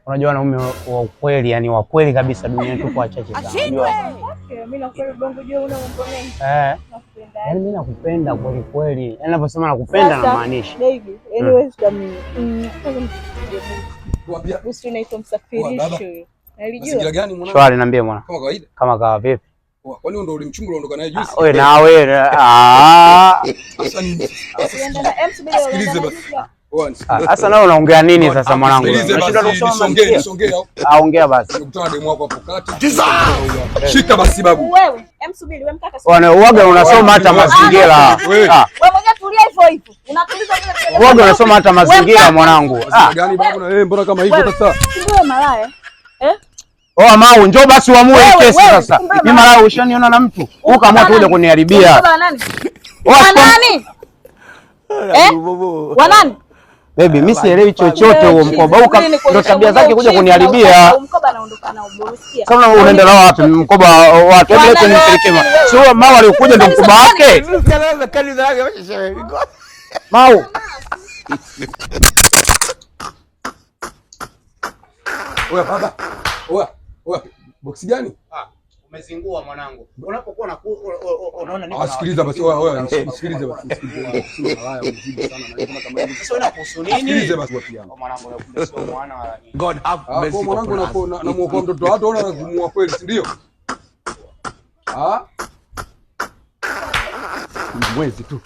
Unajua wanaume wa ukweli, yani wa kweli kabisa duniani tupo wachache sana. Unajua? Mimi nakupenda bongo juu una mambo mengi. Nakupenda. Yaani mimi nakupenda kweli kweli. Yaani ninaposema nakupenda na maanisha. Baby, anyways kama Busi unaitwa msafirishi. Mazingira gani mwanangu? Shwari niambie mwana. Kama kawaida. Kama kawa vipi? Kwani ndio ulimchungu unaondoka naye juzi? Wewe na wewe Sasa nini? Sikilize basi. Sasa nao unaongea nini sasa mwanangu? Unashinda kusoma nisongee au? Ongea basi. Nikutana demu wako hapo kati. Shika basi babu. Wewe, subiri wewe mkaka. Bwana uoga unasoma hata mazingira. Wewe mwenyewe tulia hivyo hivyo. Unatuliza vile. Uoga unasoma hata mazingira mwanangu. Gani babu na wewe mbona kama hivyo sasa? Wewe malaya. Mau njoo basi uamue kesi sasa. Mimi malaya ushaniona na mtu. Ukaamua tu uje kuniharibia. Wa nani? Wa nani? Wa nani? Baby, mimi sielewi chochote huo mkoba. Ndio tabia zake kuja kuniharibia. Mkoba anaondoka nao Borusia. Sasa unaenda nao wapi mkoba wake? Hebu lete nipelekee. Sio Mau alikuja ndio mkoba wake. Mau. Oya baba. Oya. Boksi gani? Umezingua mwanangu. Unapokuwa unaona niko. Sikiliza basi. Oya, sikilize basi. Malaya mzidi sana na kama kama hivi. Sasa unakuhusu nini? Sikilize basi wapi yangu. Mwanangu nakuambia sio mwana wala nini. God have mercy. Mwanangu na muokoa mtoto wako unaona kumua kweli, si ndio? Mwezi tu.